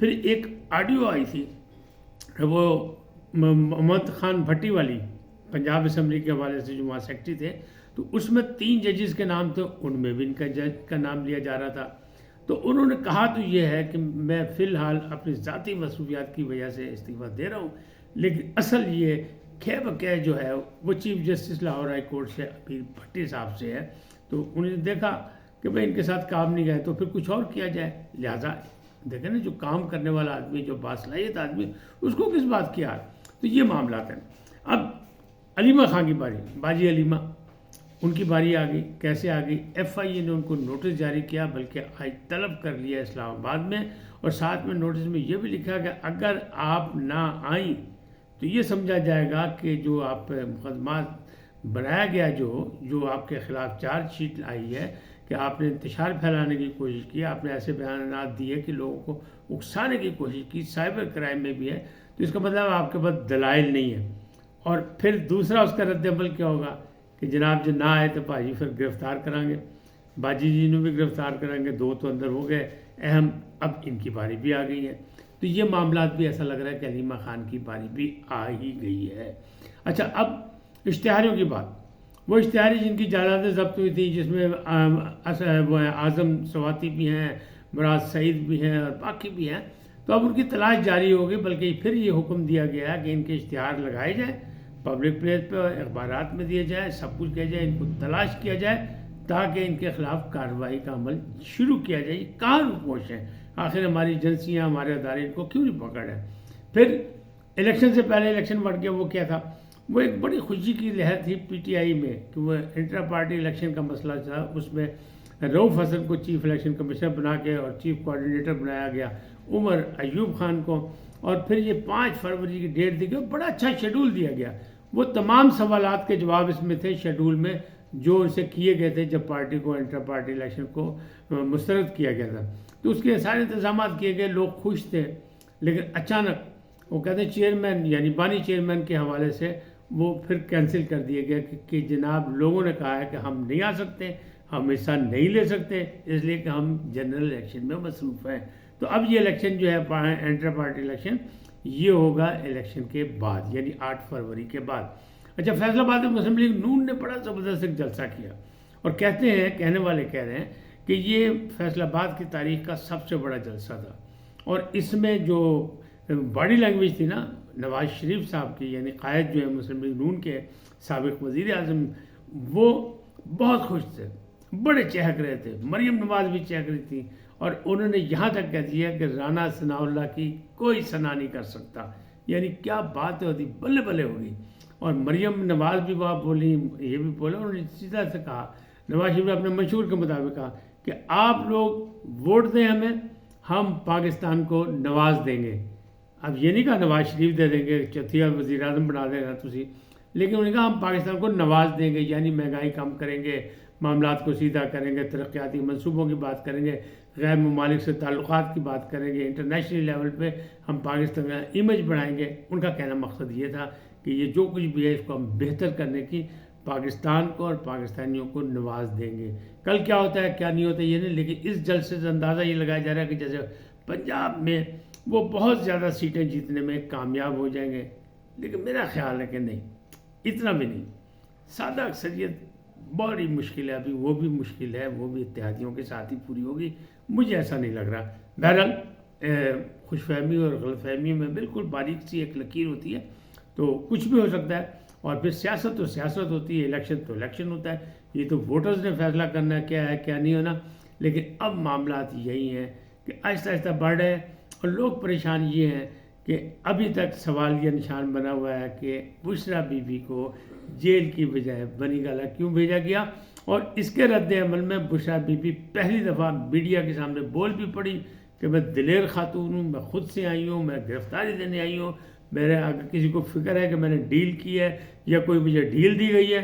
پھر ایک آڈیو آئی تھی وہ محمد خان بھٹی والی، پنجاب اسمبلی کے حوالے سے جو وہاں سیکرٹری تھے، تو اس میں 3 ججز کے نام تھے، ان میں بھی ان کا جج کا نام لیا جا رہا تھا. تو انہوں نے کہا تو یہ ہے کہ میں فی الحال اپنی ذاتی مصروفیات کی وجہ سے استعفیٰ دے رہا ہوں، لیکن اصل یہ کھہ بکہ جو ہے وہ chief justice Lahore high court سے ابھی بھٹی صاحب سے ہے. تو انہوں نے دیکھا کہ بھائی ان کے ساتھ کام نہیں گئے تو پھر کچھ اور کیا جائے. لہٰذا دیکھیں نا، جو کام کرنے والا آدمی، جو باصلاحیت آدمی، اس کو کس بات کی یاد. تو یہ معاملات ہیں. اب علیمہ خان کی باری، باجی علیمہ، ان کی باری آ گئی. کیسے آ گئی؟ ایف آئی اے نے ان کو نوٹس جاری کیا، بلکہ آج طلب کر لیا اسلام آباد میں، اور ساتھ میں نوٹس میں یہ بھی لکھا کہ اگر آپ نہ آئیں تو یہ سمجھا جائے گا کہ جو آپ مقدمات بنایا گیا، جو آپ کے خلاف چارج شیٹ آئی ہے کہ آپ نے انتشار پھیلانے کی کوشش کی، آپ نے ایسے بیانات دیے کہ لوگوں کو اکسانے کی کوشش کی، سائبر کرائم میں بھی ہے، تو اس کا مطلب آپ کے پاس دلائل نہیں ہے. اور پھر دوسرا اس کا رد عمل کیا ہوگا کہ جناب جو نہ آئے تو بھاجی پھر گرفتار کریں گے، باجی جی نے بھی گرفتار کریں گے. 2 تو اندر ہو گئے اہم، اب ان کی باری بھی آ گئی ہے. تو یہ معاملات بھی ایسا لگ رہا ہے کہ علیمہ خان کی باری بھی آ ہی گئی ہے. اچھا، اب اشتہاریوں کی بات. وہ اشتہاری جن کی جائیدادیں ضبط ہوئی تھی، جس میں وہ اعظم سواتی بھی ہیں، مراد سعید بھی ہیں، اور باقی بھی ہیں، تو اب ان کی تلاش جاری ہوگی. بلکہ پھر یہ حکم دیا گیا ہے کہ ان کے اشتہار لگائے جائیں، پبلک پلیس پہ اخبارات میں دیے جائیں، سب کچھ کیا جائے، ان کو تلاش کیا جائے تاکہ ان کے خلاف کارروائی کا عمل شروع کیا جائے. یہ کہاں رکوش ہیں؟ آخر ہماری ایجنسیاں، ہمارے ادارے ان کو کیوں نہیں پکڑ رہے؟ پھر الیکشن سے پہلے الیکشن بڑھ گیا. وہ کیا تھا؟ وہ ایک بڑی خوشی کی لہر تھی پی ٹی آئی میں کہ وہ انٹرا پارٹی الیکشن کا مسئلہ تھا. اس میں رؤف حسن کو چیف الیکشن کمشنر بنا کے اور چیف کوآرڈینیٹر بنایا گیا، عمر ایوب خان کو. اور پھر یہ 5 فروری کی ڈیٹ دی گئی. بڑا اچھا شیڈول دیا گیا. وہ تمام سوالات کے جواب اس میں تھے شیڈول میں جو ان سے کیے گئے تھے جب پارٹی کو انٹر پارٹی الیکشن کو مسترد کیا گیا تھا. تو اس کے سارے انتظامات کیے گئے، لوگ خوش تھے. لیکن اچانک وہ کہتے ہیں چیئرمین یعنی بانی چیئرمین کے حوالے سے وہ پھر کینسل کر دیا گیا کہ جناب لوگوں نے کہا ہے کہ ہم نہیں آ سکتے، ہم حصہ نہیں لے سکتے، اس لیے کہ ہم جنرل الیکشن میں مصروف ہیں. تو اب یہ الیکشن جو ہے انٹر پارٹی الیکشن یہ ہوگا الیکشن کے بعد، یعنی 8 فروری کے بعد. اچھا، فیصل آباد میں مسلم لیگ نون نے بڑا زبردست ایک جلسہ کیا، اور کہتے ہیں، کہنے والے کہہ رہے ہیں کہ یہ فیصل آباد کی تاریخ کا سب سے بڑا جلسہ تھا. اور اس میں جو باڈی لینگویج تھی نا نواز شریف صاحب کی، یعنی قائد جو ہے مسلم لیگ نون کے سابق وزیر اعظم، وہ بہت خوش تھے، بڑے چہک رہے تھے. مریم نواز بھی چہک رہی تھی، اور انہوں نے یہاں تک کہہ دیا کہ رانا ثناء اللہ کی کوئی ثنا نہیں کر سکتا. یعنی کیا بات ہوتی، بلے بلے ہوگی. اور مریم نواز بھی وہاں بولی، یہ بھی بولا. انہوں نے اسی طرح سے کہا، نواز شریف نے اپنے منشور کے مطابق کہا کہ آپ لوگ ووٹ دیں ہمیں، ہم پاکستان کو نواز دیں گے. اب یہ نہیں کہا نواز شریف دے دیں گے، چوتھیا وزیر اعظم بنا دے گا تسی، لیکن انہوں نے کہا ہم پاکستان کو نواز دیں گے. یعنی مہنگائی کم کریں گے، معاملات کو سیدھا کریں گے، ترقیاتی منصوبوں کی بات کریں گے، غیر ممالک سے تعلقات کی بات کریں گے، انٹرنیشنل لیول پہ ہم پاکستان کا امیج بڑھائیں گے. ان کا کہنا مقصد یہ تھا کہ یہ جو کچھ بھی ہے اس کو ہم بہتر کرنے کی پاکستان کو اور پاکستانیوں کو نواز دیں گے. کل کیا ہوتا ہے کیا نہیں ہوتا یہ نہیں، لیکن اس جلسے سے اندازہ یہ لگایا جا رہا ہے کہ جیسے پنجاب میں وہ بہت زیادہ سیٹیں جیتنے میں کامیاب ہو جائیں گے. لیکن میرا خیال ہے کہ نہیں، اتنا بھی نہیں. سادہ اکثریت بڑی مشکل ہے، ابھی وہ بھی مشکل ہے، وہ بھی اتحادیوں کے ساتھ ہی پوری ہوگی. مجھے ایسا نہیں لگ رہا. بہرحال خوش فہمی اور غلط فہمی میں بالکل باریک سی ایک لکیر ہوتی ہے، تو کچھ بھی ہو سکتا ہے. اور پھر سیاست تو سیاست ہوتی ہے، الیکشن تو الیکشن ہوتا ہے. یہ تو ووٹرز نے فیصلہ کرنا ہے کیا ہے کیا نہیں ہونا. لیکن اب معاملات یہی ہیں کہ آہستہ آہستہ بڑھ رہے ہیں، اور لوگ پریشان یہ ہیں کہ ابھی تک سوال یہ نشان بنا ہوا ہے کہ بشرا بی بی کو جیل کی بجائے بنی گالہ کیوں بھیجا گیا. اور اس کے رد عمل میں بشرا بی بی پہلی دفعہ میڈیا کے سامنے بول بھی پڑی کہ میں دلیر خاتون ہوں، میں خود سے آئی ہوں، میں گرفتاری دینے آئی ہوں. میرے اگر کسی کو فکر ہے کہ میں نے ڈیل کی ہے یا کوئی مجھے ڈیل دی گئی ہے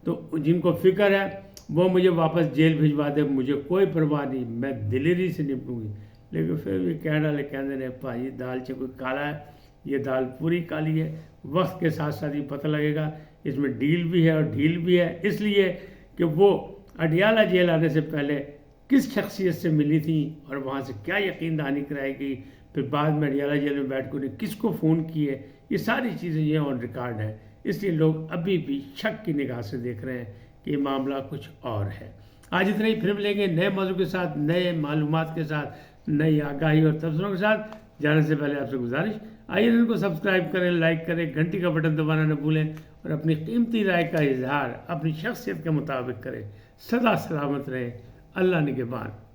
تو جن کو فکر ہے وہ مجھے واپس جیل بھجوا دے، مجھے کوئی پرواہ نہیں، میں دلیری سے نپٹوں گی. لیکن پھر بھی کہنے والے کہتے ہیں بھائی دال سے کوئی کالا ہے، یہ دال پوری کالی ہے. وقت کے ساتھ ساتھ یہ پتہ لگے گا اس میں ڈیل بھی ہے اور ڈھیل بھی ہے. اس لیے کہ وہ اڈیالہ جیل آنے سے پہلے کس شخصیت سے ملی تھیں اور وہاں سے کیا یقین دہانی کرائی گئی، پھر بعد میں اڈیالہ جیل میں بیٹھ کے انہیں کس کو فون کیے، یہ ساری چیزیں یہ آن ریکارڈ ہیں. اس لیے لوگ ابھی بھی شک کی نگاہ سے دیکھ رہے ہیں کہ یہ معاملہ کچھ اور ہے. آج اتنا ہی، پھر ملیں گے نئے موضوع کے ساتھ، نئے معلومات کے ساتھ، نئی آگاہی اور تبصروں کے ساتھ. جانے سے پہلے آپ سے گزارش، آئیے ان کو سبسکرائب کریں، لائک کریں، گھنٹی کا بٹن دبانا نہ بھولیں اور اپنی قیمتی رائے کا اظہار اپنی شخصیت کے مطابق کریں. سدا سلامت رہیں. اللہ نگہبان.